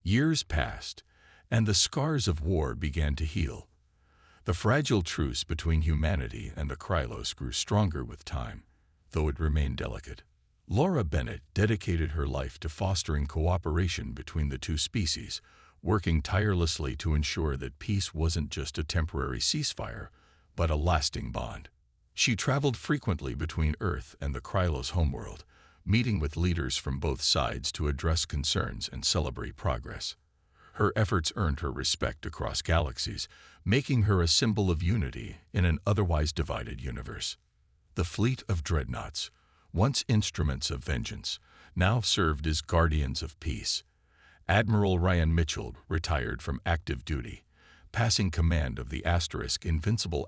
Years passed, and the scars of war began to heal. The fragile truce between humanity and the Krylos grew stronger with time, though it remained delicate. Laura Bennett dedicated her life to fostering cooperation between the two species, working tirelessly to ensure that peace wasn't just a temporary ceasefire, but a lasting bond. She traveled frequently between Earth and the Krylos homeworld, meeting with leaders from both sides to address concerns and celebrate progress. Her efforts earned her respect across galaxies, making her a symbol of unity in an otherwise divided universe. The fleet of Dreadnoughts, once instruments of vengeance, now served as guardians of peace. Admiral Ryan Mitchell retired from active duty, passing command of the Invincible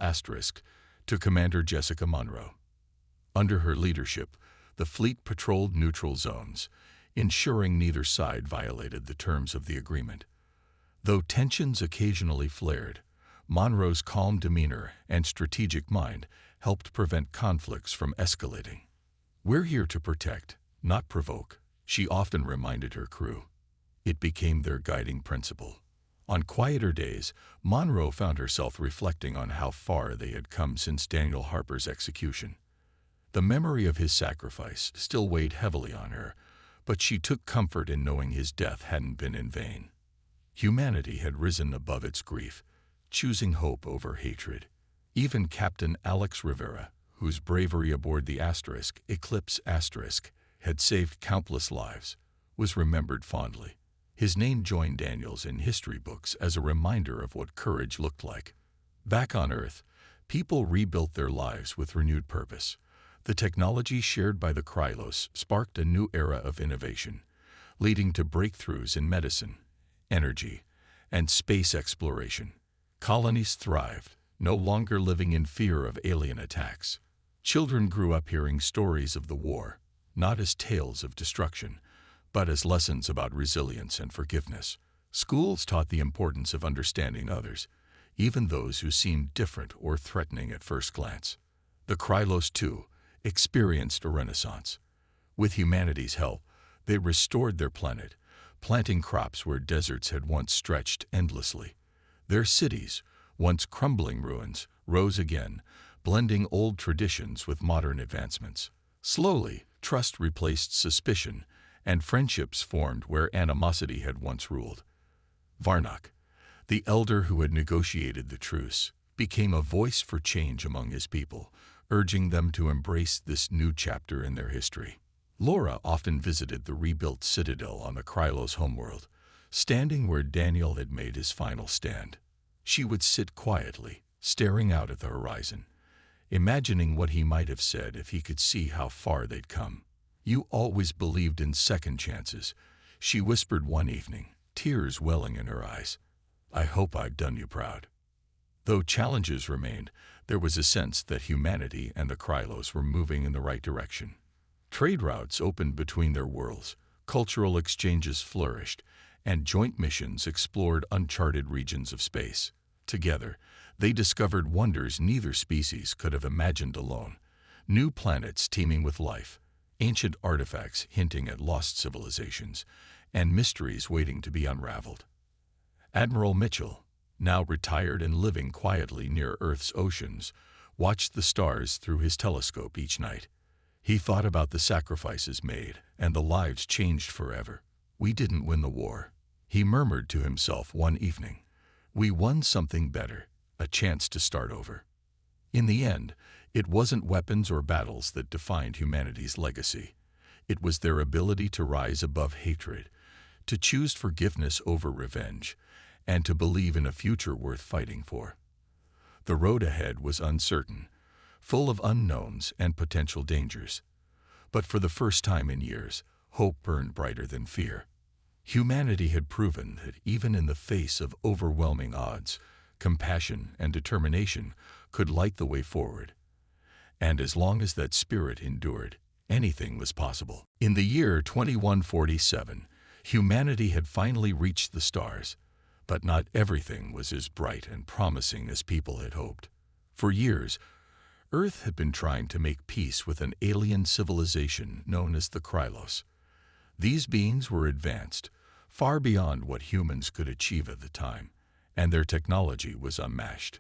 to Commander Jessica Monroe. Under her leadership, the fleet patrolled neutral zones, ensuring neither side violated the terms of the agreement. Though tensions occasionally flared, Monroe's calm demeanor and strategic mind helped prevent conflicts from escalating. "We're here to protect, not provoke," she often reminded her crew. It became their guiding principle. On quieter days, Monroe found herself reflecting on how far they had come since Daniel Harper's execution. The memory of his sacrifice still weighed heavily on her, but she took comfort in knowing his death hadn't been in vain. Humanity had risen above its grief, choosing hope over hatred. Even Captain Alex Rivera, whose bravery aboard the Eclipse had saved countless lives, was remembered fondly. His name joined Daniel's in history books as a reminder of what courage looked like. Back on Earth, people rebuilt their lives with renewed purpose. The technology shared by the Krylos sparked a new era of innovation, leading to breakthroughs in medicine, energy, and space exploration. Colonies thrived, no longer living in fear of alien attacks. Children grew up hearing stories of the war, not as tales of destruction, but as lessons about resilience and forgiveness. Schools taught the importance of understanding others, even those who seemed different or threatening at first glance. The Krylos, too, experienced a renaissance. With humanity's help, they restored their planet, planting crops where deserts had once stretched endlessly. Their cities, once crumbling ruins, rose again, blending old traditions with modern advancements. Slowly, trust replaced suspicion, and friendships formed where animosity had once ruled. Varnock, the elder who had negotiated the truce, became a voice for change among his people, urging them to embrace this new chapter in their history. Laura often visited the rebuilt citadel on the Krylos homeworld, standing where Daniel had made his final stand. She would sit quietly, staring out at the horizon, imagining what he might have said if he could see how far they'd come. "You always believed in second chances," she whispered one evening, tears welling in her eyes. "I hope I've done you proud." Though challenges remained, there was a sense that humanity and the Krylos were moving in the right direction. Trade routes opened between their worlds, cultural exchanges flourished, and joint missions explored uncharted regions of space. Together, they discovered wonders neither species could have imagined alone. New planets teeming with life, ancient artifacts hinting at lost civilizations, and mysteries waiting to be unraveled. Admiral Mitchell, now retired and living quietly near Earth's oceans, watched the stars through his telescope each night. He thought about the sacrifices made and the lives changed forever. "We didn't win the war," he murmured to himself one evening. "We won something better, a chance to start over." In the end, it wasn't weapons or battles that defined humanity's legacy. It was their ability to rise above hatred, to choose forgiveness over revenge, and to believe in a future worth fighting for. The road ahead was uncertain, full of unknowns and potential dangers. But for the first time in years, hope burned brighter than fear. Humanity had proven that even in the face of overwhelming odds, compassion and determination could light the way forward. And as long as that spirit endured, anything was possible. In the year 2147, humanity had finally reached the stars, but not everything was as bright and promising as people had hoped. For years, Earth had been trying to make peace with an alien civilization known as the Krylos. These beings were advanced, far beyond what humans could achieve at the time, and their technology was unmatched.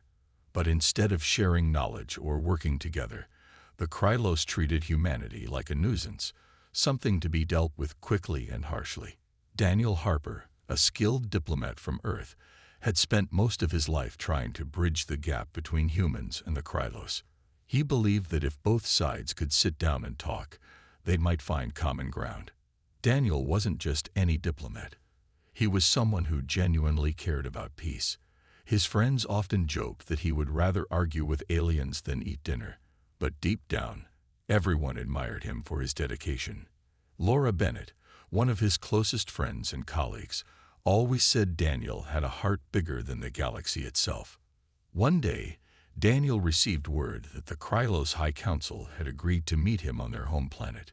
But instead of sharing knowledge or working together, the Krylos treated humanity like a nuisance, something to be dealt with quickly and harshly. Daniel Harper, a skilled diplomat from Earth, had spent most of his life trying to bridge the gap between humans and the Krylos. He believed that if both sides could sit down and talk, they might find common ground. Daniel wasn't just any diplomat. He was someone who genuinely cared about peace. His friends often joked that he would rather argue with aliens than eat dinner, but deep down, everyone admired him for his dedication. Laura Bennett, one of his closest friends and colleagues, always said Daniel had a heart bigger than the galaxy itself. One day, Daniel received word that the Krylos High Council had agreed to meet him on their home planet.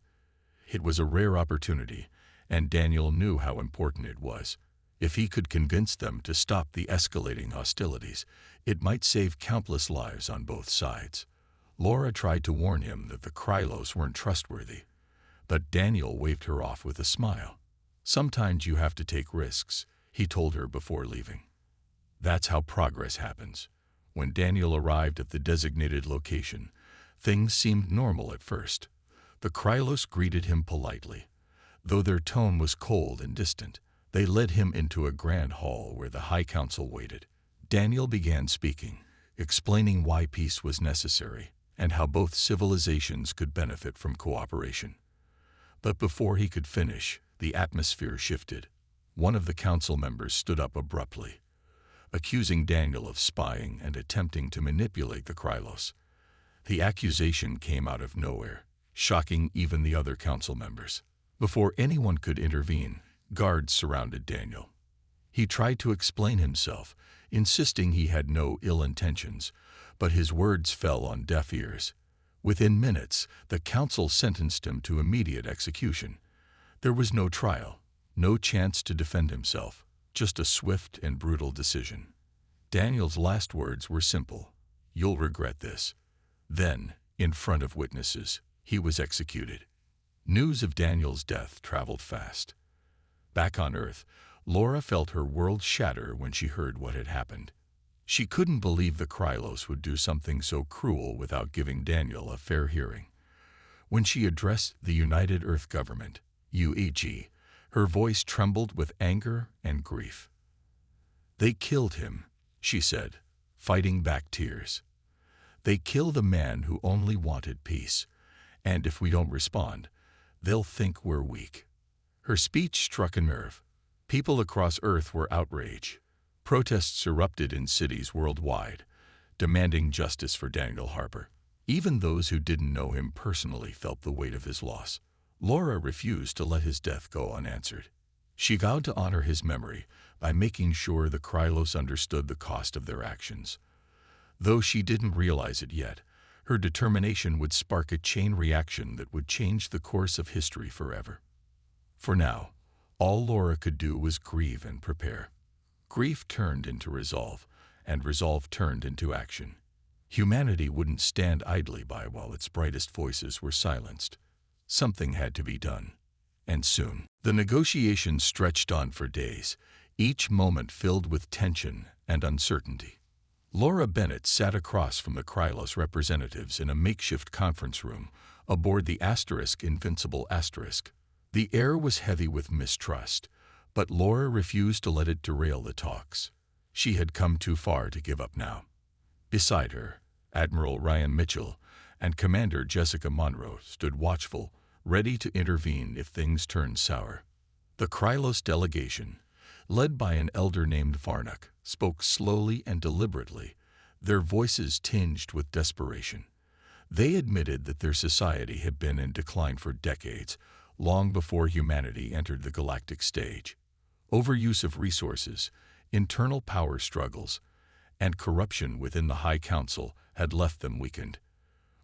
It was a rare opportunity, and Daniel knew how important it was. If he could convince them to stop the escalating hostilities, it might save countless lives on both sides. Laura tried to warn him that the Krylos weren't trustworthy, but Daniel waved her off with a smile. "Sometimes you have to take risks," he told her before leaving. That's how progress happens. When Daniel arrived at the designated location, things seemed normal at first. The Krylos greeted him politely. Though their tone was cold and distant, they led him into a grand hall where the High Council waited. Daniel began speaking, explaining why peace was necessary and how both civilizations could benefit from cooperation. But before he could finish, the atmosphere shifted. One of the council members stood up abruptly, accusing Daniel of spying and attempting to manipulate the Krylos. The accusation came out of nowhere, shocking even the other council members. Before anyone could intervene, guards surrounded Daniel. He tried to explain himself, insisting he had no ill intentions, but his words fell on deaf ears. Within minutes, the council sentenced him to immediate execution. There was no trial, no chance to defend himself, just a swift and brutal decision. Daniel's last words were simple: "You'll regret this." Then, in front of witnesses, he was executed. News of Daniel's death traveled fast. Back on Earth, Laura felt her world shatter when she heard what had happened. She couldn't believe the Krylos would do something so cruel without giving Daniel a fair hearing. When she addressed the United Earth Government, UEG, her voice trembled with anger and grief. "They killed him," she said, fighting back tears. "They killed a man who only wanted peace, and if we don't respond, they'll think we're weak." Her speech struck a nerve. People across Earth were outraged. Protests erupted in cities worldwide, demanding justice for Daniel Harper. Even those who didn't know him personally felt the weight of his loss. Laura refused to let his death go unanswered. She vowed to honor his memory by making sure the Krylos understood the cost of their actions. Though she didn't realize it yet, her determination would spark a chain reaction that would change the course of history forever. For now, all Laura could do was grieve and prepare. Grief turned into resolve, and resolve turned into action. Humanity wouldn't stand idly by while its brightest voices were silenced. Something had to be done, and soon. The negotiations stretched on for days, each moment filled with tension and uncertainty. Laura Bennett sat across from the Krylos representatives in a makeshift conference room aboard the Invincible Asterisk. The air was heavy with mistrust, but Laura refused to let it derail the talks. She had come too far to give up now. Beside her, Admiral Ryan Mitchell and Commander Jessica Monroe stood watchful, ready to intervene if things turned sour. The Krylos delegation, led by an elder named Varnuk, spoke slowly and deliberately, their voices tinged with desperation. They admitted that their society had been in decline for decades, long before humanity entered the galactic stage. Overuse of resources, internal power struggles, and corruption within the High Council had left them weakened.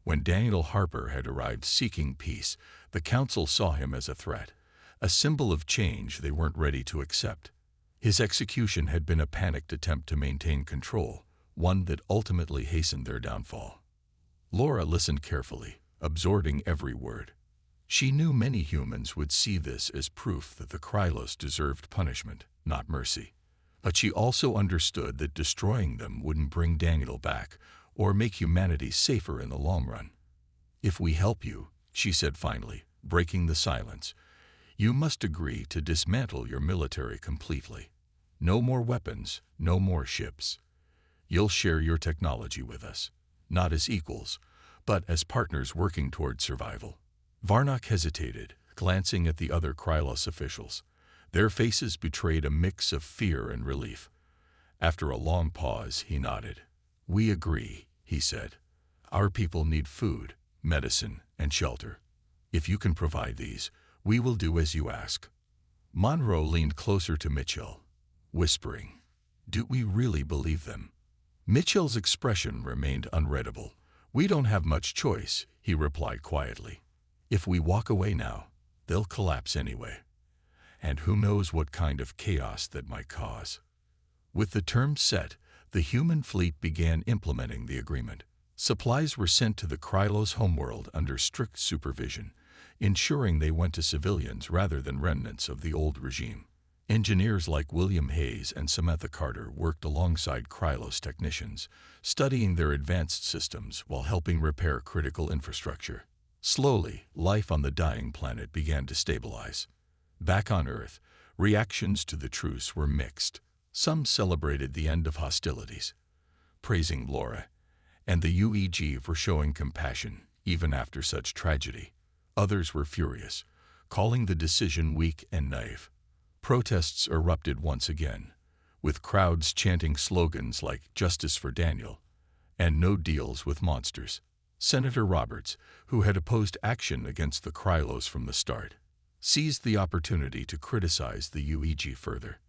When Daniel Harper had arrived seeking peace, the Council saw him as a threat, a symbol of change they weren't ready to accept. His execution had been a panicked attempt to maintain control, one that ultimately hastened their downfall. Laura listened carefully, absorbing every word. She knew many humans would see this as proof that the Krylos deserved punishment, not mercy. But she also understood that destroying them wouldn't bring Daniel back or make humanity safer in the long run. "If we help you," she said finally, breaking the silence, "you must agree to dismantle your military completely. No more weapons, no more ships. You'll share your technology with us, not as equals, but as partners working toward survival." Varnock hesitated, glancing at the other Krylos officials. Their faces betrayed a mix of fear and relief. After a long pause, he nodded. "We agree," he said. "Our people need food, medicine, and shelter. If you can provide these, we will do as you ask." Monroe leaned closer to Mitchell, whispering, "Do we really believe them?" Mitchell's expression remained unreadable. "We don't have much choice," he replied quietly. "If we walk away now, they'll collapse anyway. And who knows what kind of chaos that might cause." With the terms set, the human fleet began implementing the agreement. Supplies were sent to the Krylos homeworld under strict supervision, ensuring they went to civilians rather than remnants of the old regime. Engineers like William Hayes and Samantha Carter worked alongside Krylos technicians, studying their advanced systems while helping repair critical infrastructure. Slowly, life on the dying planet began to stabilize. Back on Earth, reactions to the truce were mixed. Some celebrated the end of hostilities, praising Laura and the UEG for showing compassion even after such tragedy. Others were furious, calling the decision weak and naive. Protests erupted once again, with crowds chanting slogans like "Justice for Daniel" and "No deals with monsters." Senator Roberts, who had opposed action against the Krylos from the start, seized the opportunity to criticize the UEG further.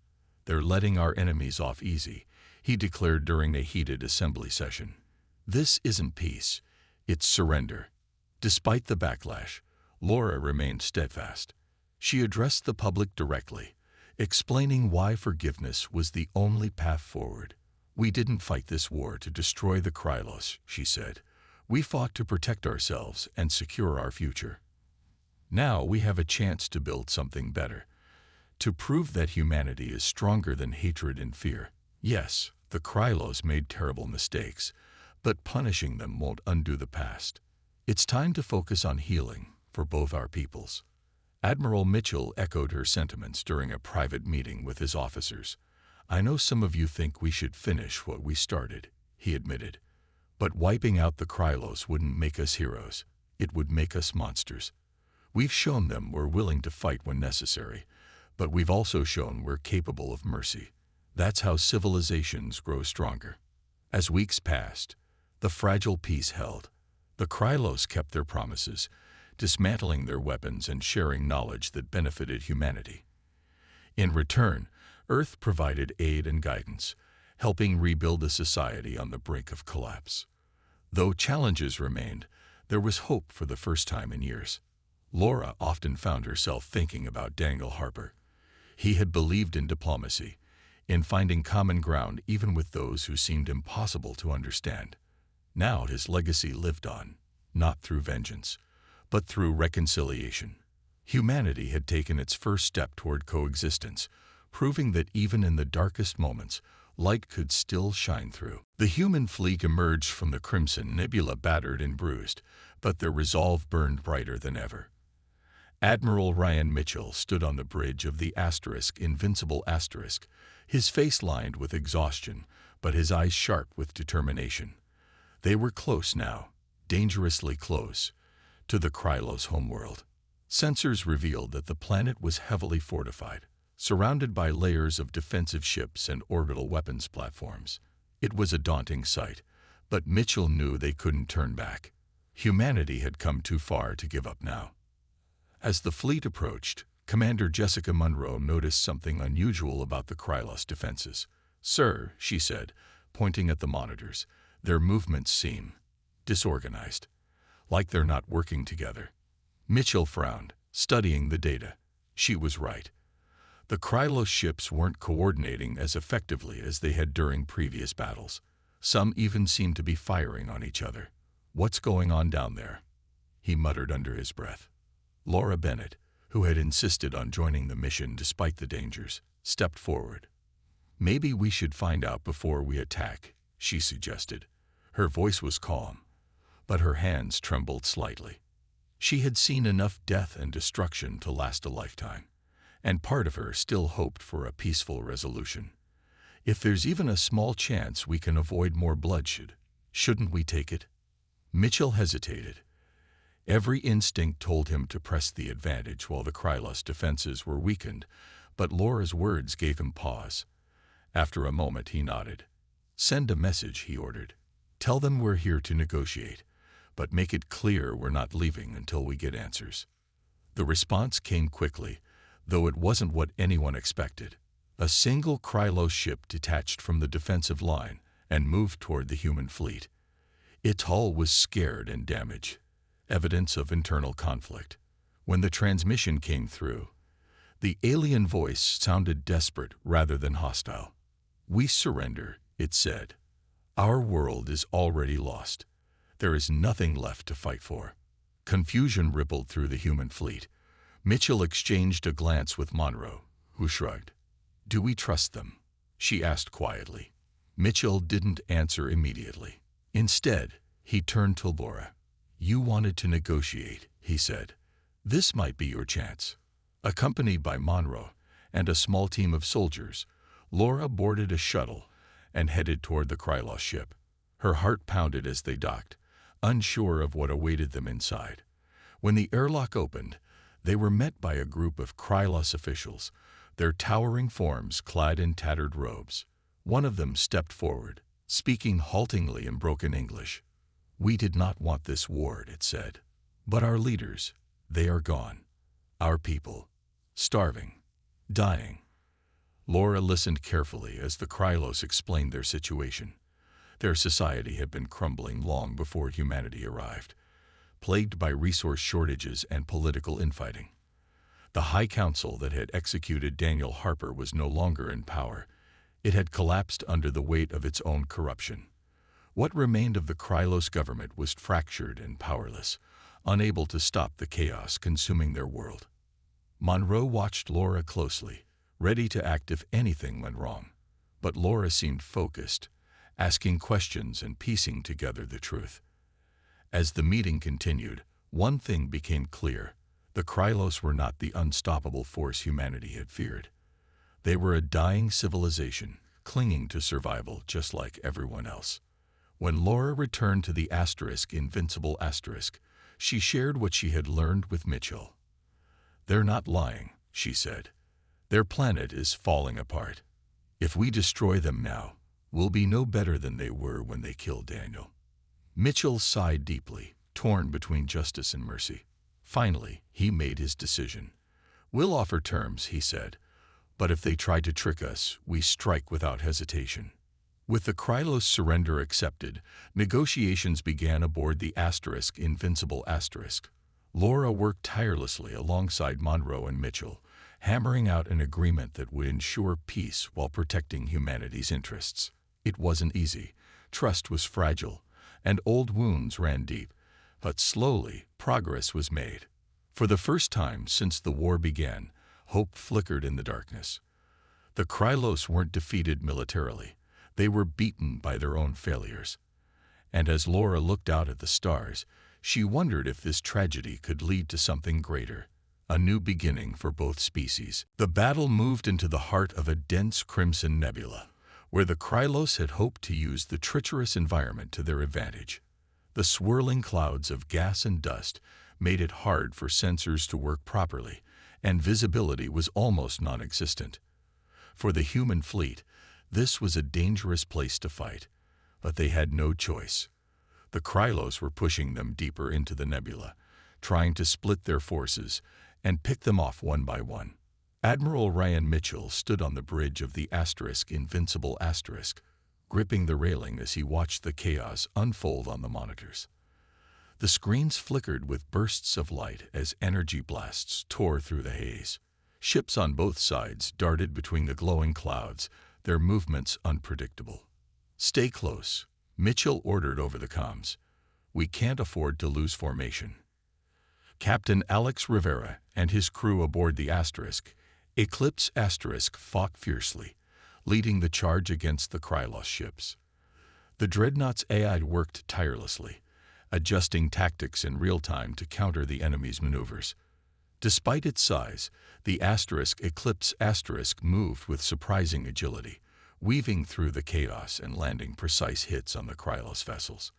"They're letting our enemies off easy," he declared during a heated assembly session. "This isn't peace, it's surrender." Despite the backlash, Laura remained steadfast. She addressed the public directly, explaining why forgiveness was the only path forward. "We didn't fight this war to destroy the Krylos," she said. "We fought to protect ourselves and secure our future. Now we have a chance to build something better, to prove that humanity is stronger than hatred and fear. Yes, the Krylos made terrible mistakes, but punishing them won't undo the past. It's time to focus on healing for both our peoples." Admiral Mitchell echoed her sentiments during a private meeting with his officers. "I know some of you think we should finish what we started," he admitted. "But wiping out the Krylos wouldn't make us heroes. It would make us monsters. We've shown them we're willing to fight when necessary, but we've also shown we're capable of mercy. That's how civilizations grow stronger." As weeks passed, the fragile peace held. The Krylos kept their promises, dismantling their weapons and sharing knowledge that benefited humanity. In return, Earth provided aid and guidance, helping rebuild a society on the brink of collapse. Though challenges remained, there was hope for the first time in years. Laura often found herself thinking about Daniel Harper. He had believed in diplomacy, in finding common ground even with those who seemed impossible to understand. Now his legacy lived on, not through vengeance, but through reconciliation. Humanity had taken its first step toward coexistence, proving that even in the darkest moments, light could still shine through. The human fleet emerged from the Crimson Nebula battered and bruised, but their resolve burned brighter than ever. Admiral Ryan Mitchell stood on the bridge of the Invincible Asterisk, his face lined with exhaustion, but his eyes sharp with determination. They were close now, dangerously close, to the Krylos homeworld. Sensors revealed that the planet was heavily fortified, surrounded by layers of defensive ships and orbital weapons platforms. It was a daunting sight, but Mitchell knew they couldn't turn back. Humanity had come too far to give up now. As the fleet approached, Commander Jessica Monroe noticed something unusual about the Krylos defenses. "Sir," she said, pointing at the monitors, "their movements seem disorganized, like they're not working together." Mitchell frowned, studying the data. She was right. The Krylos ships weren't coordinating as effectively as they had during previous battles. Some even seemed to be firing on each other. "What's going on down there?" he muttered under his breath. Laura Bennett, who had insisted on joining the mission despite the dangers, stepped forward. "Maybe we should find out before we attack," she suggested. Her voice was calm, but her hands trembled slightly. She had seen enough death and destruction to last a lifetime, and part of her still hoped for a peaceful resolution. "If there's even a small chance we can avoid more bloodshed, shouldn't we take it?" Mitchell hesitated. Every instinct told him to press the advantage while the Krylos defenses were weakened, but Laura's words gave him pause. After a moment he nodded. "Send a message," he ordered. "Tell them we're here to negotiate, but make it clear we're not leaving until we get answers." The response came quickly, though it wasn't what anyone expected. A single Krylos ship detached from the defensive line and moved toward the human fleet. Its hull was scared and damaged, evidence of internal conflict. When the transmission came through, the alien voice sounded desperate rather than hostile. "We surrender," it said. "Our world is already lost. There is nothing left to fight for." Confusion rippled through the human fleet. Mitchell exchanged a glance with Monroe, who shrugged. "Do we trust them?" she asked quietly. Mitchell didn't answer immediately. Instead, he turned to Laura. "You wanted to negotiate," he said. "This might be your chance." Accompanied by Monroe and a small team of soldiers, Laura boarded a shuttle and headed toward the Krylos ship. Her heart pounded as they docked, unsure of what awaited them inside. When the airlock opened, they were met by a group of Krylos officials, their towering forms clad in tattered robes. One of them stepped forward, speaking haltingly in broken English. "We did not want this war," it said. "But our leaders, they are gone. Our people, starving, dying." Laura listened carefully as the Krylos explained their situation. Their society had been crumbling long before humanity arrived, plagued by resource shortages and political infighting. The High Council that had executed Daniel Harper was no longer in power. It had collapsed under the weight of its own corruption. What remained of the Krylos government was fractured and powerless, unable to stop the chaos consuming their world. Monroe watched Laura closely, ready to act if anything went wrong. But Laura seemed focused, asking questions and piecing together the truth. As the meeting continued, one thing became clear. The Krylos were not the unstoppable force humanity had feared. They were a dying civilization, clinging to survival just like everyone else. When Laura returned to the Invincible Asterisk, she shared what she had learned with Mitchell. "They're not lying," she said. "Their planet is falling apart. If we destroy them now, we'll be no better than they were when they killed Daniel." Mitchell sighed deeply, torn between justice and mercy. Finally, he made his decision. "We'll offer terms," he said, "but if they try to trick us, we strike without hesitation." With the Krylos surrender accepted, negotiations began aboard the Invincible Asterisk. Laura worked tirelessly alongside Monroe and Mitchell, hammering out an agreement that would ensure peace while protecting humanity's interests. It wasn't easy. Trust was fragile, and old wounds ran deep. But slowly, progress was made. For the first time since the war began, hope flickered in the darkness. The Krylos weren't defeated militarily. They were beaten by their own failures. And as Laura looked out at the stars, she wondered if this tragedy could lead to something greater, a new beginning for both species. The battle moved into the heart of a dense crimson nebula, where the Krylos had hoped to use the treacherous environment to their advantage. The swirling clouds of gas and dust made it hard for sensors to work properly, and visibility was almost non-existent. For the human fleet, this was a dangerous place to fight, but they had no choice. The Krylos were pushing them deeper into the nebula, trying to split their forces and pick them off one by one. Admiral Ryan Mitchell stood on the bridge of the Invincible Asterisk, gripping the railing as he watched the chaos unfold on the monitors. The screens flickered with bursts of light as energy blasts tore through the haze. Ships on both sides darted between the glowing clouds, their movements unpredictable. "Stay close," Mitchell ordered over the comms. "We can't afford to lose formation." Captain Alex Rivera and his crew aboard the Eclipse fought fiercely, leading the charge against the Krylos ships. The Dreadnoughts AI worked tirelessly, adjusting tactics in real time to counter the enemy's maneuvers. Despite its size, the Eclipse moved with surprising agility, weaving through the chaos and landing precise hits on the Krylos vessels.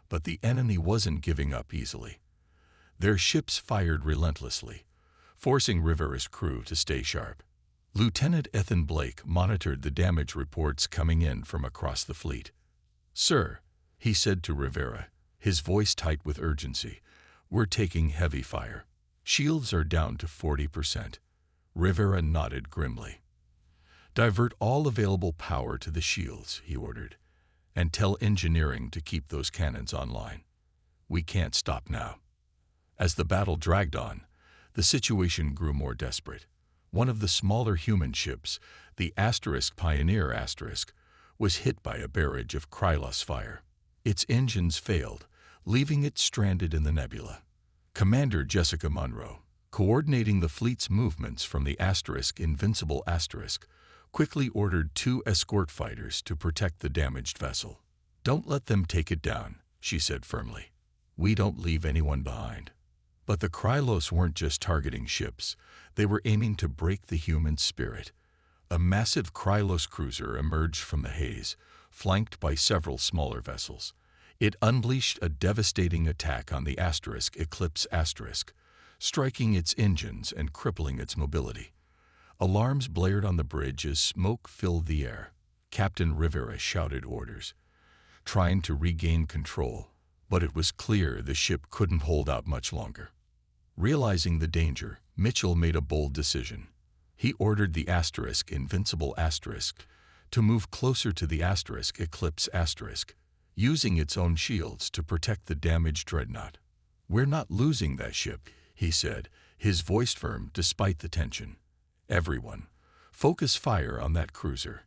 But the enemy wasn't giving up easily. Their ships fired relentlessly, forcing Rivera's crew to stay sharp. Lieutenant Ethan Blake monitored the damage reports coming in from across the fleet. "Sir," he said to Rivera, his voice tight with urgency, "we're taking heavy fire. Shields are down to 40%. Rivera nodded grimly. "Divert all available power to the shields," he ordered, "and tell engineering to keep those cannons online. We can't stop now." As the battle dragged on, the situation grew more desperate. One of the smaller human ships, the Pioneer was hit by a barrage of Krylos fire. Its engines failed, leaving it stranded in the nebula. Commander Jessica Monroe, coordinating the fleet's movements from the Invincible quickly ordered 2 escort fighters to protect the damaged vessel. "Don't let them take it down," she said firmly. "We don't leave anyone behind." But the Krylos weren't just targeting ships. They were aiming to break the human spirit. A massive Krylos cruiser emerged from the haze, flanked by several smaller vessels. It unleashed a devastating attack on the Eclipse striking its engines and crippling its mobility. Alarms blared on the bridge as smoke filled the air. Captain Rivera shouted orders, trying to regain control, but it was clear the ship couldn't hold out much longer. Realizing the danger, Mitchell made a bold decision. He ordered the Invincible to move closer to the Eclipse using its own shields to protect the damaged Dreadnought. "We're not losing that ship," he said, his voice firm despite the tension. "Everyone, focus fire on that cruiser."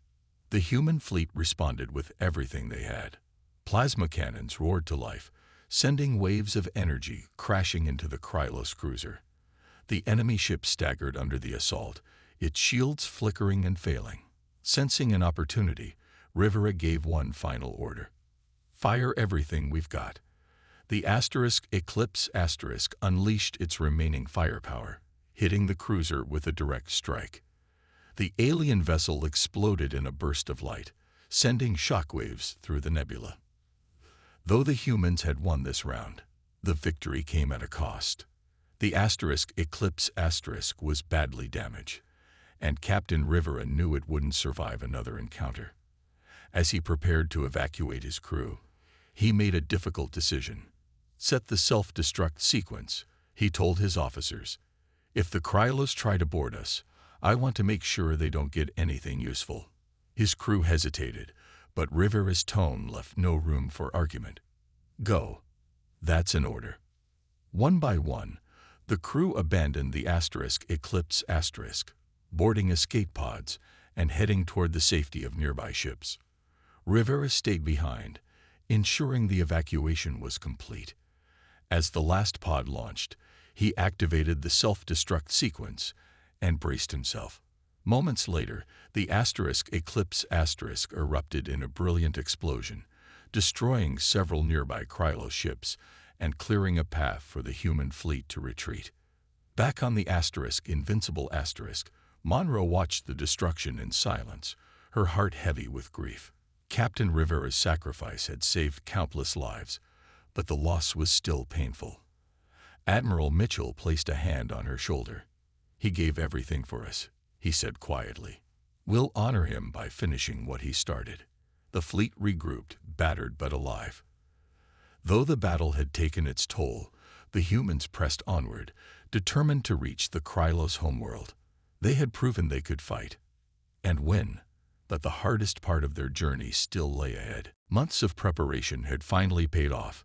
The human fleet responded with everything they had. Plasma cannons roared to life, sending waves of energy crashing into the Krylos cruiser. The enemy ship staggered under the assault, its shields flickering and failing. Sensing an opportunity, Rivera gave one final order. "Fire everything we've got." The Eclipse unleashed its remaining firepower, hitting the cruiser with a direct strike. The alien vessel exploded in a burst of light, sending shockwaves through the nebula. Though the humans had won this round, the victory came at a cost. The Eclipse was badly damaged, and Captain Rivera knew it wouldn't survive another encounter. As he prepared to evacuate his crew, he made a difficult decision. "Set the self-destruct sequence," he told his officers. "If the Krylos try to board us, I want to make sure they don't get anything useful." His crew hesitated, but Rivera's tone left no room for argument. "Go. That's an order." One by one, the crew abandoned the Eclipse boarding escape pods and heading toward the safety of nearby ships. Rivera stayed behind, ensuring the evacuation was complete. As the last pod launched, he activated the self-destruct sequence and braced himself. Moments later, the Eclipse erupted in a brilliant explosion, destroying several nearby Krylos ships and clearing a path for the human fleet to retreat. Back on the Invincible Monroe watched the destruction in silence, her heart heavy with grief. Captain Rivera's sacrifice had saved countless lives, but the loss was still painful. Admiral Mitchell placed a hand on her shoulder. "He gave everything for us," he said quietly. "We'll honor him by finishing what he started." The fleet regrouped, battered but alive. Though the battle had taken its toll, the humans pressed onward, determined to reach the Krylos homeworld. They had proven they could fight and win, but the hardest part of their journey still lay ahead. Months of preparation had finally paid off.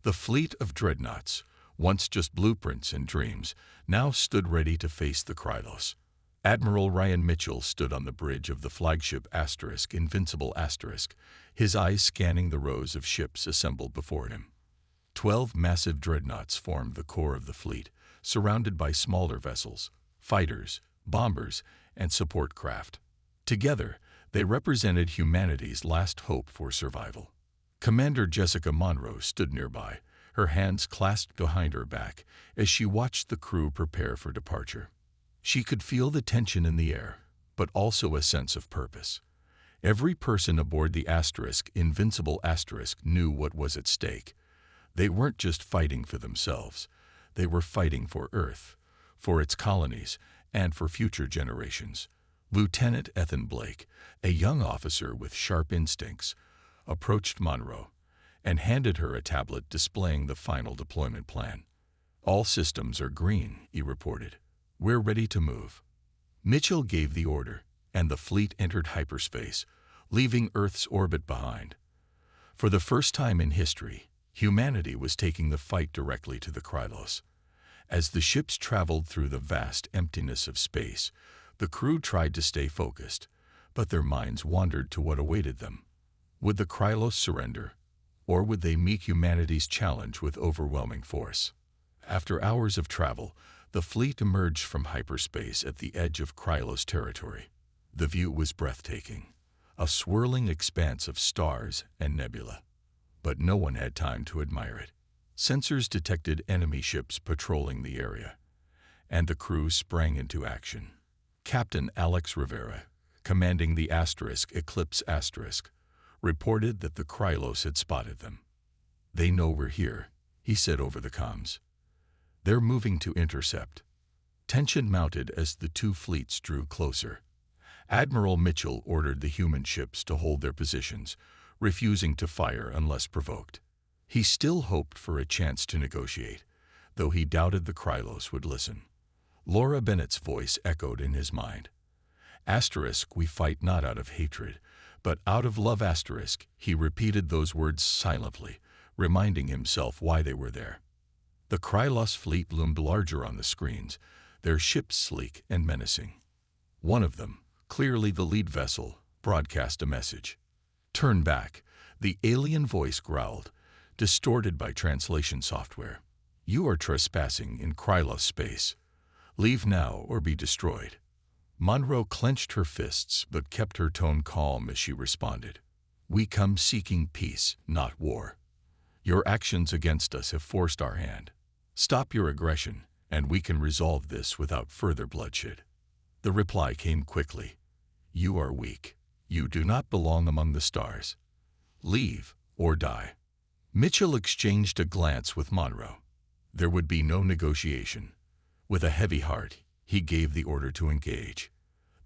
The fleet of Dreadnoughts, once just blueprints and dreams, now stood ready to face the Krylos. Admiral Ryan Mitchell stood on the bridge of the flagship Invincible his eyes scanning the rows of ships assembled before him. 12 massive dreadnoughts formed the core of the fleet, surrounded by smaller vessels, fighters, bombers, and support craft. Together, they represented humanity's last hope for survival. Commander Jessica Monroe stood nearby, her hands clasped behind her back as she watched the crew prepare for departure. She could feel the tension in the air, but also a sense of purpose. Every person aboard the Invincible Asterisk knew what was at stake. They weren't just fighting for themselves. They were fighting for Earth, for its colonies, and for future generations. Lieutenant Ethan Blake, a young officer with sharp instincts, approached Monroe and handed her a tablet displaying the final deployment plan. "All systems are green," he reported. "We're ready to move." Mitchell gave the order, and the fleet entered hyperspace, leaving Earth's orbit behind. For the first time in history, humanity was taking the fight directly to the Krylos. As the ships traveled through the vast emptiness of space, the crew tried to stay focused, but their minds wandered to what awaited them. Would the Krylos surrender, or would they meet humanity's challenge with overwhelming force? After hours of travel, the fleet emerged from hyperspace at the edge of Krylos territory. The view was breathtaking, a swirling expanse of stars and nebula. But no one had time to admire it. Sensors detected enemy ships patrolling the area, and the crew sprang into action. Captain Alex Rivera, commanding the Eclipse Asterisk, reported that the Krylos had spotted them. "They know we're here," he said over the comms. "They're moving to intercept." Tension mounted as the two fleets drew closer. Admiral Mitchell ordered the human ships to hold their positions, refusing to fire unless provoked. He still hoped for a chance to negotiate, though he doubted the Krylos would listen. Laura Bennett's voice echoed in his mind. "We fight not out of hatred, but out of love." He repeated those words silently, reminding himself why they were there. The Krylos fleet loomed larger on the screens, their ships sleek and menacing. One of them, clearly the lead vessel, broadcast a message. "Turn back," the alien voice growled, distorted by translation software. "You are trespassing in Krylos space. Leave now or be destroyed." Monroe clenched her fists but kept her tone calm as she responded. "We come seeking peace, not war. Your actions against us have forced our hand. Stop your aggression, and we can resolve this without further bloodshed." The reply came quickly. "You are weak. You do not belong among the stars. Leave or die." Mitchell exchanged a glance with Monroe. There would be no negotiation. With a heavy heart, he gave the order to engage.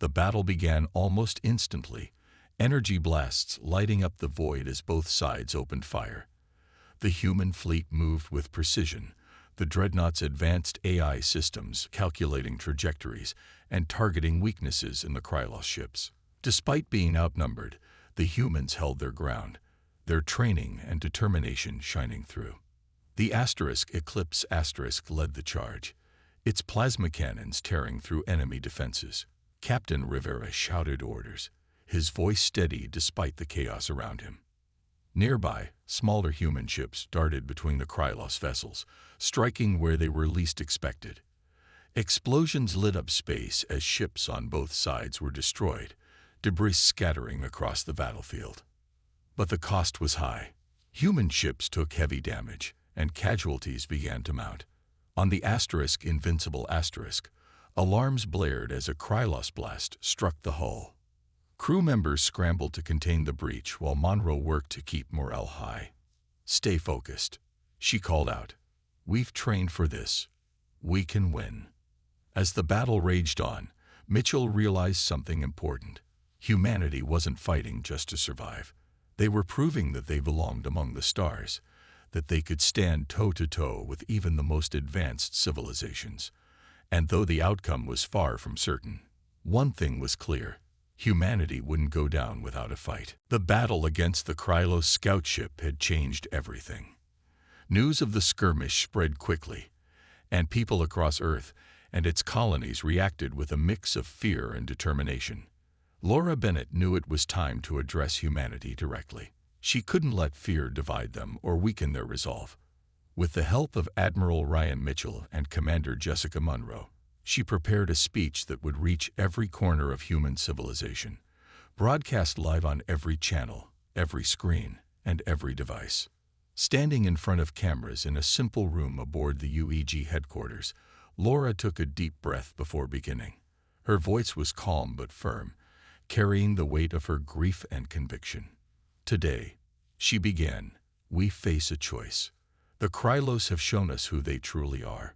The battle began almost instantly, energy blasts lighting up the void as both sides opened fire. The human fleet moved with precision, the Dreadnoughts' advanced AI systems calculating trajectories and targeting weaknesses in the Krylos ships. Despite being outnumbered, the humans held their ground, their training and determination shining through. The Eclipse Asterisk led the charge, its plasma cannons tearing through enemy defenses. Captain Rivera shouted orders, his voice steady despite the chaos around him. Nearby, smaller human ships darted between the Krylos vessels, striking where they were least expected. Explosions lit up space as ships on both sides were destroyed, debris scattering across the battlefield. But the cost was high. Human ships took heavy damage, and casualties began to mount. On the Invincible Asterisk, alarms blared as a Krylos blast struck the hull. Crew members scrambled to contain the breach while Monroe worked to keep morale high. "Stay focused," she called out. "We've trained for this. We can win." As the battle raged on, Mitchell realized something important. Humanity wasn't fighting just to survive. They were proving that they belonged among the stars, that they could stand toe-to-toe with even the most advanced civilizations. And though the outcome was far from certain, one thing was clear: humanity wouldn't go down without a fight. The battle against the Krylos scout ship had changed everything. News of the skirmish spread quickly, and people across Earth and its colonies reacted with a mix of fear and determination. Laura Bennett knew it was time to address humanity directly. She couldn't let fear divide them or weaken their resolve. With the help of Admiral Ryan Mitchell and Commander Jessica Munro, she prepared a speech that would reach every corner of human civilization, broadcast live on every channel, every screen, and every device. Standing in front of cameras in a simple room aboard the UEG headquarters, Laura took a deep breath before beginning. Her voice was calm but firm, carrying the weight of her grief and conviction. Today, she began, we face a choice. The Krylos have shown us who they truly are.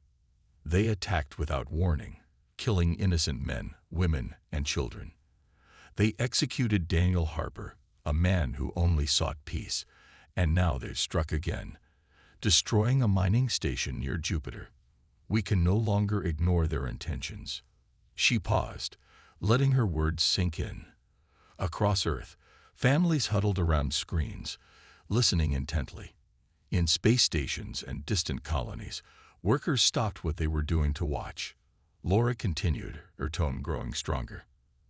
They attacked without warning, killing innocent men, women, and children. They executed Daniel Harper, a man who only sought peace, and now they've struck again, destroying a mining station near Jupiter. We can no longer ignore their intentions. She paused, letting her words sink in. Across Earth, families huddled around screens, listening intently. In space stations and distant colonies, workers stopped what they were doing to watch. Laura continued, her tone growing stronger.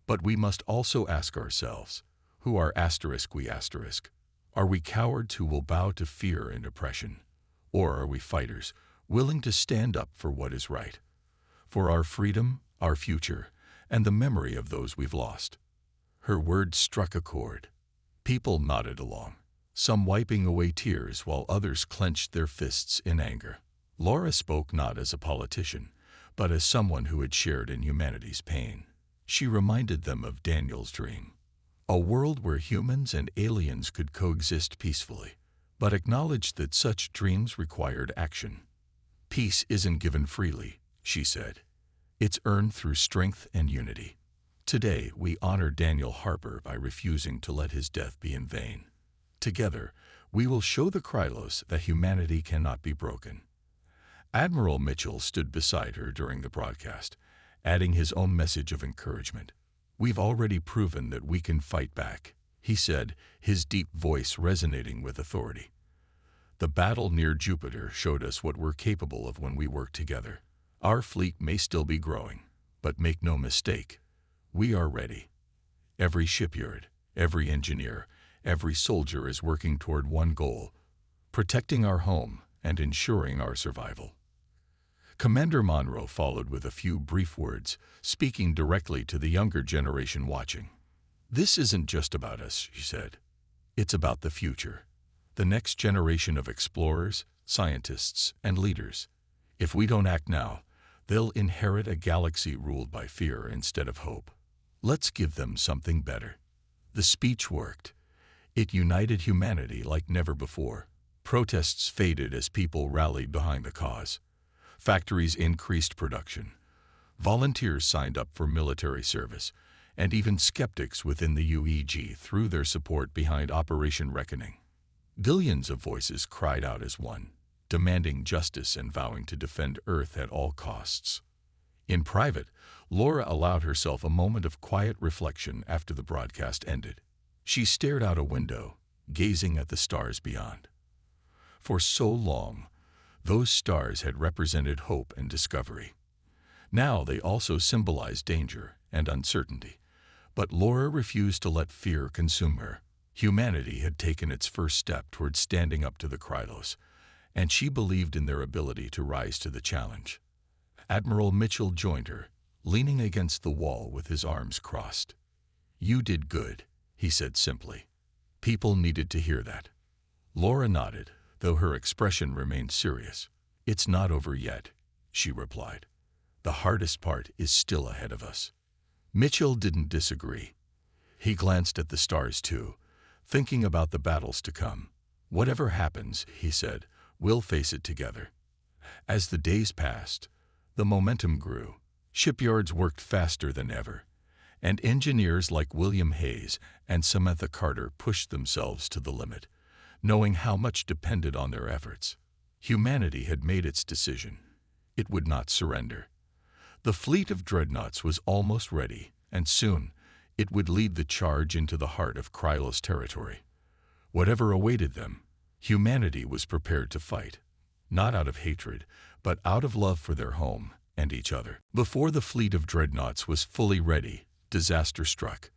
But we must also ask ourselves, who are we asterisk? Are we cowards who will bow to fear and oppression? Or are we fighters, willing to stand up for what is right? For our freedom, our future, and the memory of those we've lost. Her words struck a chord. People nodded along, some wiping away tears while others clenched their fists in anger. Laura spoke not as a politician, but as someone who had shared in humanity's pain. She reminded them of Daniel's dream, a world where humans and aliens could coexist peacefully, but acknowledged that such dreams required action. Peace isn't given freely, she said. It's earned through strength and unity. Today, we honor Daniel Harper by refusing to let his death be in vain. Together, we will show the Krylos that humanity cannot be broken. Admiral Mitchell stood beside her during the broadcast, adding his own message of encouragement. We've already proven that we can fight back, he said, his deep voice resonating with authority. The battle near Jupiter showed us what we're capable of when we work together. Our fleet may still be growing, but make no mistake, we are ready. Every shipyard, every engineer, every soldier is working toward one goal, protecting our home and ensuring our survival. Commander Monroe followed with a few brief words, speaking directly to the younger generation watching. This isn't just about us, she said. It's about the future, the next generation of explorers, scientists, and leaders. If we don't act now, they'll inherit a galaxy ruled by fear instead of hope. Let's give them something better. The speech worked. It united humanity like never before. Protests faded as people rallied behind the cause. Factories increased production. Volunteers signed up for military service, and even skeptics within the UEG threw their support behind Operation Reckoning. Billions of voices cried out as one, demanding justice and vowing to defend Earth at all costs. In private, Laura allowed herself a moment of quiet reflection after the broadcast ended. She stared out a window, gazing at the stars beyond. For so long, those stars had represented hope and discovery. Now they also symbolized danger and uncertainty. But Laura refused to let fear consume her. Humanity had taken its first step toward standing up to the Krylos, and she believed in their ability to rise to the challenge. Admiral Mitchell joined her, leaning against the wall with his arms crossed. "You did good," he said simply. People needed to hear that. Laura nodded, though her expression remained serious. "It's not over yet," she replied. "The hardest part is still ahead of us." Mitchell didn't disagree. He glanced at the stars too, thinking about the battles to come. "Whatever happens," he said, "we'll face it together." As the days passed, the momentum grew. Shipyards worked faster than ever, and engineers like William Hayes and Samantha Carter pushed themselves to the limit, knowing how much depended on their efforts. Humanity had made its decision. It would not surrender. The fleet of Dreadnoughts was almost ready, and soon it would lead the charge into the heart of Krylos territory. Whatever awaited them, humanity was prepared to fight, not out of hatred, but out of love for their home and each other. Before the fleet of Dreadnoughts was fully ready, disaster struck.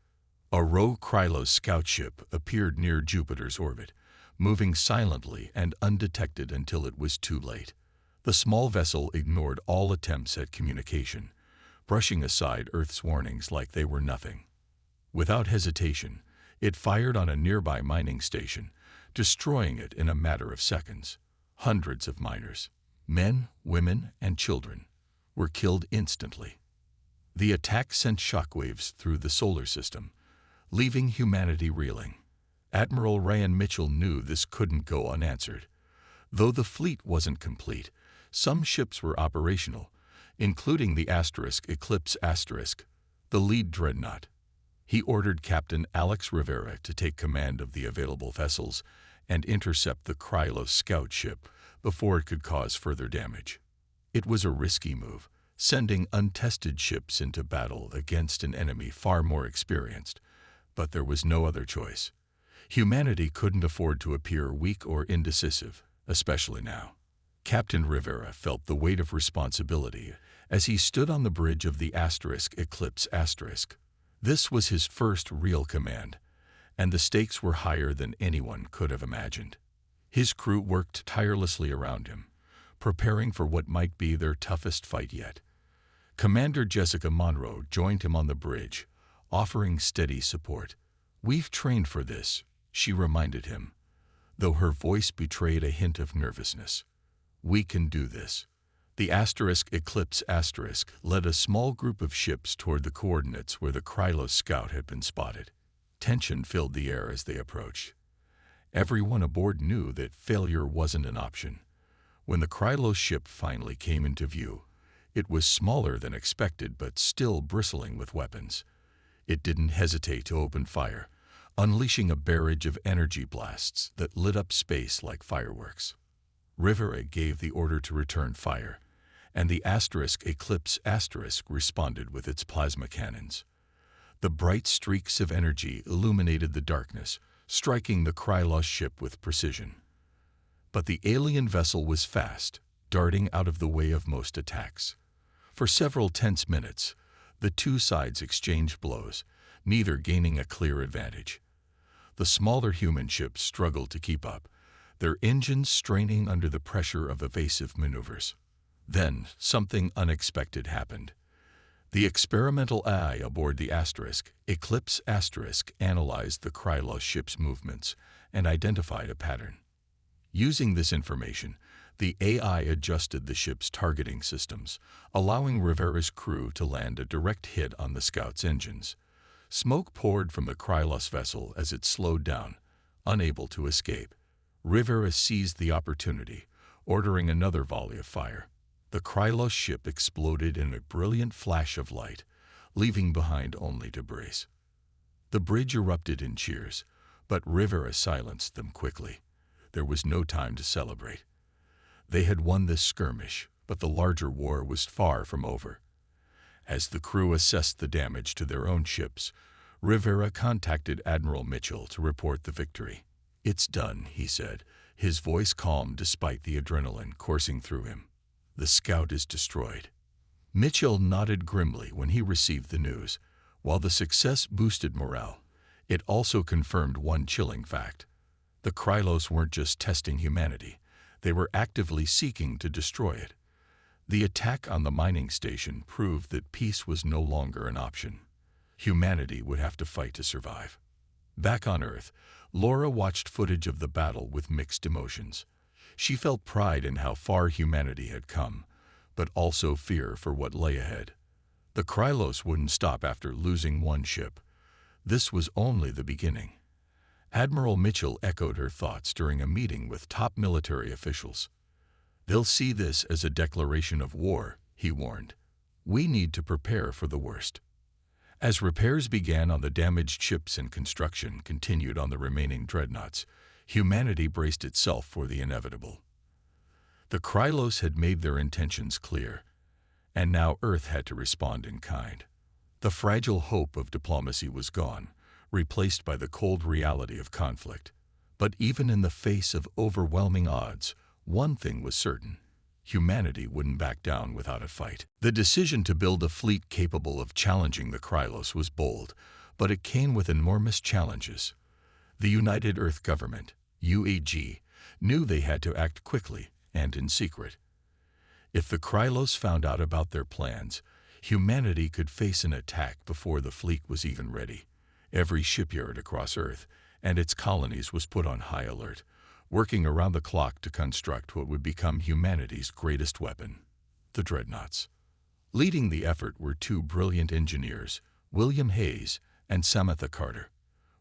A rogue Krylos scout ship appeared near Jupiter's orbit, moving silently and undetected until it was too late. The small vessel ignored all attempts at communication, brushing aside Earth's warnings like they were nothing. Without hesitation, it fired on a nearby mining station, destroying it in a matter of seconds. Hundreds of miners, men, women, and children, were killed instantly. The attack sent shockwaves through the solar system, leaving humanity reeling. Admiral Ryan Mitchell knew this couldn't go unanswered. Though the fleet wasn't complete, some ships were operational, including the Eclipse *, the lead dreadnought. He ordered Captain Alex Rivera to take command of the available vessels and intercept the Krylos scout ship before it could cause further damage. It was a risky move, sending untested ships into battle against an enemy far more experienced, but there was no other choice. Humanity couldn't afford to appear weak or indecisive, especially now. Captain Rivera felt the weight of responsibility as he stood on the bridge of the Eclipse *. This was his first real command, and the stakes were higher than anyone could have imagined. His crew worked tirelessly around him, preparing for what might be their toughest fight yet. Commander Jessica Monroe joined him on the bridge, offering steady support. "We've trained for this," she reminded him, though her voice betrayed a hint of nervousness. "We can do this." The Eclipse * led a small group of ships toward the coordinates where the Krylos scout had been spotted. Tension filled the air as they approached. Everyone aboard knew that failure wasn't an option. When the Krylos ship finally came into view, it was smaller than expected but still bristling with weapons. It didn't hesitate to open fire, unleashing a barrage of energy blasts that lit up space like fireworks. Rivera gave the order to return fire, and the Eclipse * responded with its plasma cannons. The bright streaks of energy illuminated the darkness, striking the Krylos ship with precision. But the alien vessel was fast, darting out of the way of most attacks. For several tense minutes, the two sides exchanged blows, neither gaining a clear advantage. The smaller human ships struggled to keep up, their engines straining under the pressure of evasive maneuvers. Then, something unexpected happened. The experimental AI aboard the Eclipse * analyzed the Krylos ship's movements and identified a pattern. Using this information, the AI adjusted the ship's targeting systems, allowing Rivera's crew to land a direct hit on the scout's engines. Smoke poured from the Krylos vessel as it slowed down, unable to escape. Rivera seized the opportunity, ordering another volley of fire. The Krylos ship exploded in a brilliant flash of light, leaving behind only debris. The bridge erupted in cheers, but Rivera silenced them quickly. There was no time to celebrate. They had won this skirmish, but the larger war was far from over. As the crew assessed the damage to their own ships, Rivera contacted Admiral Mitchell to report the victory. "It's done," he said, his voice calm despite the adrenaline coursing through him. "The scout is destroyed." Mitchell nodded grimly when he received the news. While the success boosted morale, it also confirmed one chilling fact. The Krylos weren't just testing humanity, they were actively seeking to destroy it. The attack on the mining station proved that peace was no longer an option. Humanity would have to fight to survive. Back on Earth, Laura watched footage of the battle with mixed emotions. She felt pride in how far humanity had come, but also fear for what lay ahead. The Krylos wouldn't stop after losing one ship. This was only the beginning. Admiral Mitchell echoed her thoughts during a meeting with top military officials. "They'll see this as a declaration of war," he warned. "We need to prepare for the worst." As repairs began on the damaged ships and construction continued on the remaining dreadnoughts, humanity braced itself for the inevitable. The Krylos had made their intentions clear, and now Earth had to respond in kind. The fragile hope of diplomacy was gone, replaced by the cold reality of conflict. But even in the face of overwhelming odds, one thing was certain: humanity wouldn't back down without a fight. The decision to build a fleet capable of challenging the Krylos was bold, but it came with enormous challenges. The United Earth government, UEG knew they had to act quickly and in secret. If the Krylos found out about their plans, humanity could face an attack before the fleet was even ready. Every shipyard across Earth and its colonies was put on high alert, working around the clock to construct what would become humanity's greatest weapon, the Dreadnoughts. Leading the effort were two brilliant engineers, William Hayes and Samantha Carter.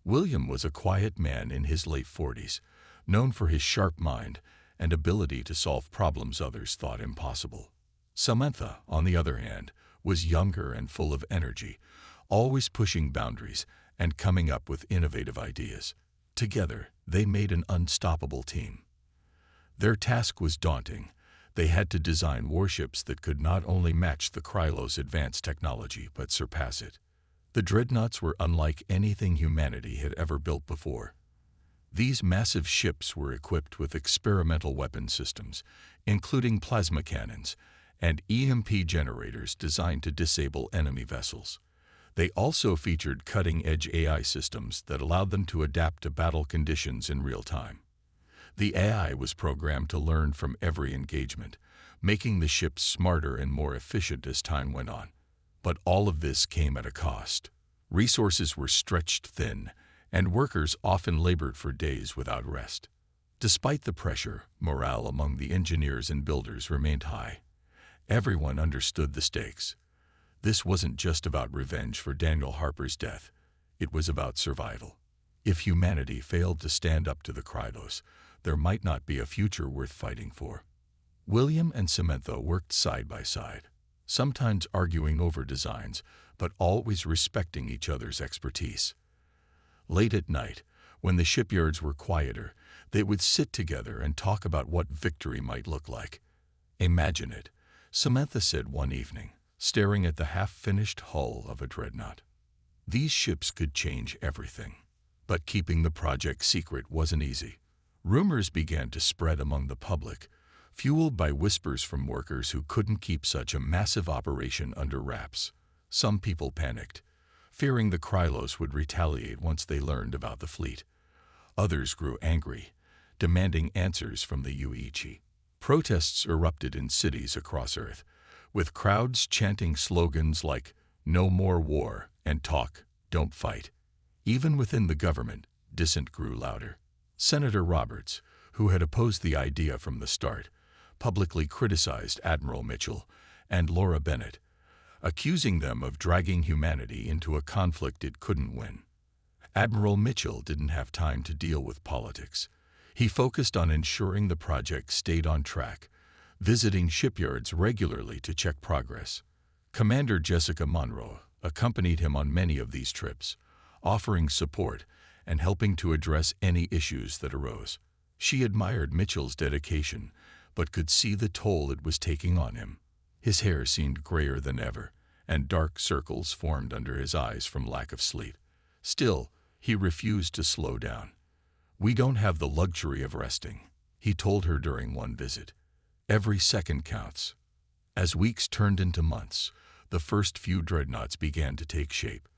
William was a quiet man in his late 40s, known for his sharp mind and ability to solve problems others thought impossible. Samantha, on the other hand, was younger and full of energy, always pushing boundaries and coming up with innovative ideas. Together, they made an unstoppable team. Their task was daunting. They had to design warships that could not only match the Krylos' advanced technology but surpass it. The Dreadnoughts were unlike anything humanity had ever built before. These massive ships were equipped with experimental weapon systems, including plasma cannons and EMP generators designed to disable enemy vessels. They also featured cutting-edge AI systems that allowed them to adapt to battle conditions in real time. The AI was programmed to learn from every engagement, making the ships smarter and more efficient as time went on. But all of this came at a cost. Resources were stretched thin, and workers often labored for days without rest. Despite the pressure, morale among the engineers and builders remained high. Everyone understood the stakes. This wasn't just about revenge for Daniel Harper's death. It was about survival. If humanity failed to stand up to the Krylos, there might not be a future worth fighting for. William and Samantha worked side by side, sometimes arguing over designs, but always respecting each other's expertise. Late at night, when the shipyards were quieter, they would sit together and talk about what victory might look like. "Imagine it," Samantha said one evening, staring at the half-finished hull of a dreadnought. These ships could change everything. But keeping the project secret wasn't easy. Rumors began to spread among the public, fueled by whispers from workers who couldn't keep such a massive operation under wraps. Some people panicked, fearing the Krylos would retaliate once they learned about the fleet. Others grew angry, demanding answers from the UEG. Protests erupted in cities across Earth, with crowds chanting slogans like "No more war" and "Talk, don't fight." Even within the government, dissent grew louder. Senator Roberts, who had opposed the idea from the start, publicly criticized Admiral Mitchell and Laura Bennett, accusing them of dragging humanity into a conflict it couldn't win. Admiral Mitchell didn't have time to deal with politics. He focused on ensuring the project stayed on track, visiting shipyards regularly to check progress. Commander Jessica Monroe accompanied him on many of these trips, offering support and helping to address any issues that arose. She admired Mitchell's dedication, but could see the toll it was taking on him. His hair seemed grayer than ever, and dark circles formed under his eyes from lack of sleep. Still, he refused to slow down. "We don't have the luxury of resting," he told her during one visit. "Every second counts." As weeks turned into months, the first few dreadnoughts began to take shape.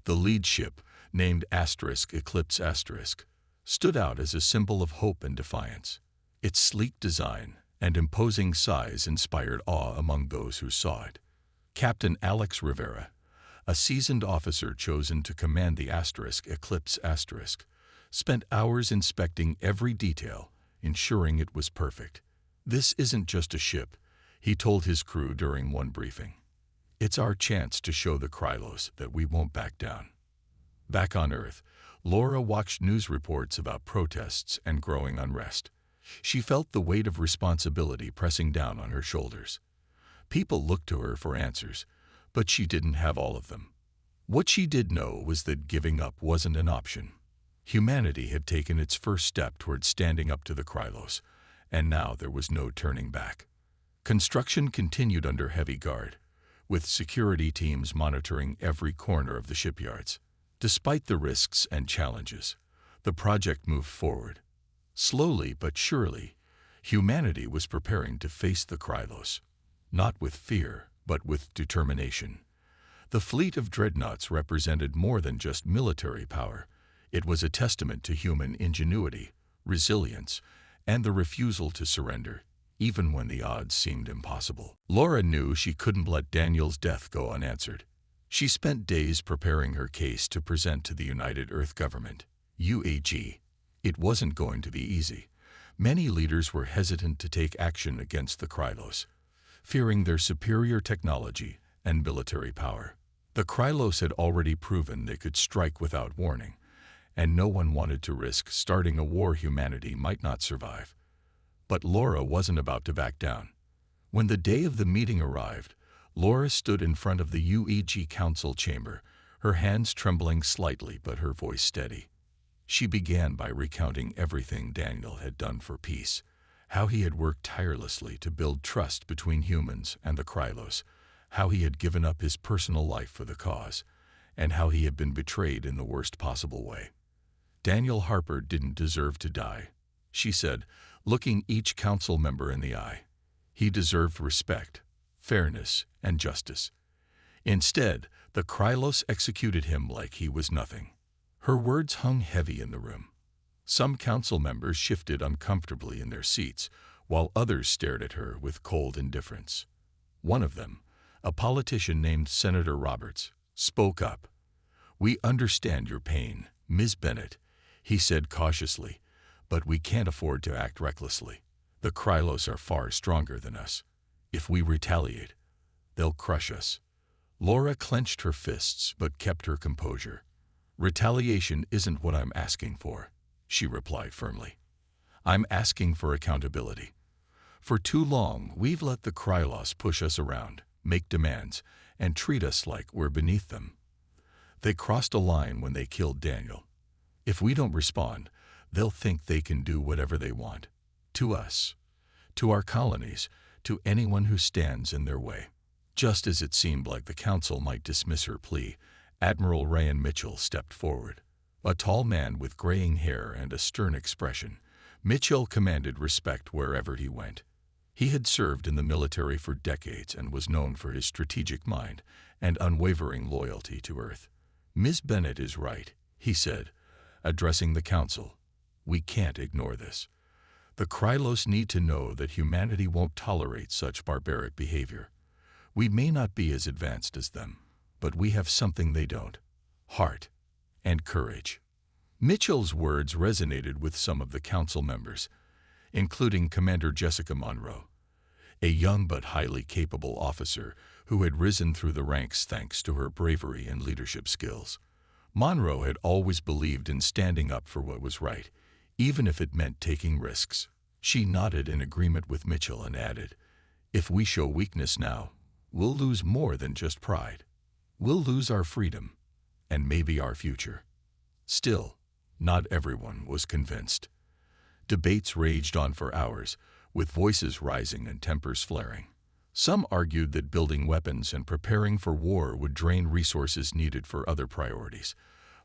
The lead ship, named *Eclipse*, stood out as a symbol of hope and defiance. Its sleek design and imposing size inspired awe among those who saw it. Captain Alex Rivera, a seasoned officer chosen to command the *Eclipse*, spent hours inspecting every detail, ensuring it was perfect. "This isn't just a ship," he told his crew during one briefing. "It's our chance to show the Krylos that we won't back down." Back on Earth, Laura watched news reports about protests and growing unrest. She felt the weight of responsibility pressing down on her shoulders. People looked to her for answers, but she didn't have all of them. What she did know was that giving up wasn't an option. Humanity had taken its first step toward standing up to the Krylos, and now there was no turning back. Construction continued under heavy guard, with security teams monitoring every corner of the shipyards. Despite the risks and challenges, the project moved forward. Slowly but surely, humanity was preparing to face the Krylos, not with fear, but with determination. The fleet of dreadnoughts represented more than just military power. It was a testament to human ingenuity, resilience, and the refusal to surrender, even when the odds seemed impossible. Laura knew she couldn't let Daniel's death go unanswered. She spent days preparing her case to present to the United Earth Government, UEG. It wasn't going to be easy. Many leaders were hesitant to take action against the Krylos, fearing their superior technology and military power. The Krylos had already proven they could strike without warning, and no one wanted to risk starting a war humanity might not survive. But Laura wasn't about to back down. When the day of the meeting arrived, Laura stood in front of the UEG Council chamber, her hands trembling slightly but her voice steady. She began by recounting everything Daniel had done for peace, how he had worked tirelessly to build trust between humans and the Krylos, how he had given up his personal life for the cause, and how he had been betrayed in the worst possible way. Daniel Harper didn't deserve to die, she said, looking each council member in the eye. He deserved respect, fairness, and justice. Instead, the Krylos executed him like he was nothing. Her words hung heavy in the room. Some council members shifted uncomfortably in their seats, while others stared at her with cold indifference. One of them, a politician named Senator Roberts, spoke up. "We understand your pain, Ms. Bennett," he said cautiously, "but we can't afford to act recklessly. The Krylos are far stronger than us. If we retaliate, they'll crush us." Laura clenched her fists but kept her composure. "Retaliation isn't what I'm asking for," she replied firmly. "I'm asking for accountability. For too long, we've let the Krylos push us around, make demands, and treat us like we're beneath them. They crossed a line when they killed Daniel. If we don't respond, they'll think they can do whatever they want. To us, to our colonies, to anyone who stands in their way." Just as it seemed like the council might dismiss her plea, Admiral Ryan Mitchell stepped forward. A tall man with graying hair and a stern expression, Mitchell commanded respect wherever he went. He had served in the military for decades and was known for his strategic mind and unwavering loyalty to Earth. "Ms. Bennett is right," he said, addressing the council. "We can't ignore this. The Krylos need to know that humanity won't tolerate such barbaric behavior. We may not be as advanced as them, but we have something they don't: heart and courage." Mitchell's words resonated with some of the council members, including Commander Jessica Monroe, a young but highly capable officer who had risen through the ranks thanks to her bravery and leadership skills. Monroe had always believed in standing up for what was right, even if it meant taking risks. She nodded in agreement with Mitchell and added, "If we show weakness now, we'll lose more than just pride. We'll lose our freedom, and maybe our future." Still, not everyone was convinced. Debates raged on for hours, with voices rising and tempers flaring. Some argued that building weapons and preparing for war would drain resources needed for other priorities,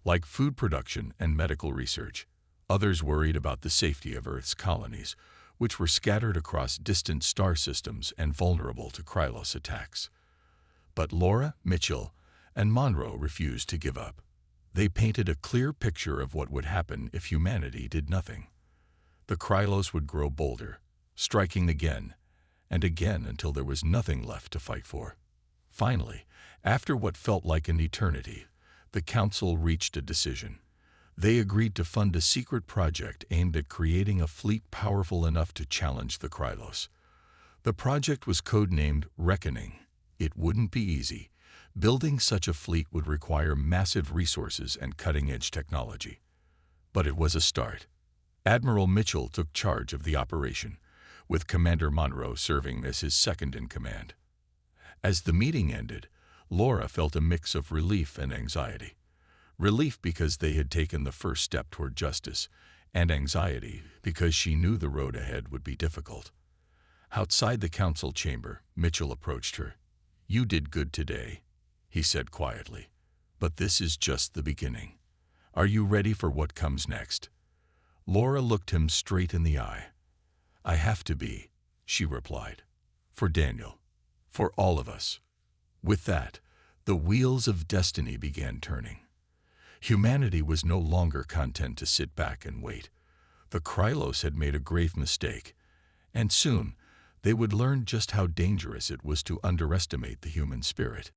like food production and medical research. Others worried about the safety of Earth's colonies, which were scattered across distant star systems and vulnerable to Krylos attacks. But Laura, Mitchell, and Monroe refused to give up. They painted a clear picture of what would happen if humanity did nothing. The Krylos would grow bolder, striking again and again until there was nothing left to fight for. Finally, after what felt like an eternity, the council reached a decision. They agreed to fund a secret project aimed at creating a fleet powerful enough to challenge the Krylos. The project was codenamed Reckoning. It wouldn't be easy. Building such a fleet would require massive resources and cutting-edge technology. But it was a start. Admiral Mitchell took charge of the operation, with Commander Monroe serving as his second-in-command. As the meeting ended, Laura felt a mix of relief and anxiety. Relief because they had taken the first step toward justice, and anxiety because she knew the road ahead would be difficult. Outside the council chamber, Mitchell approached her. "You did good today," he said quietly, "but this is just the beginning. Are you ready for what comes next?" Laura looked him straight in the eye. "I have to be," she replied. "For Daniel. For all of us." With that, the wheels of destiny began turning. Humanity was no longer content to sit back and wait. The Krylos had made a grave mistake, and soon they would learn just how dangerous it was to underestimate the human spirit.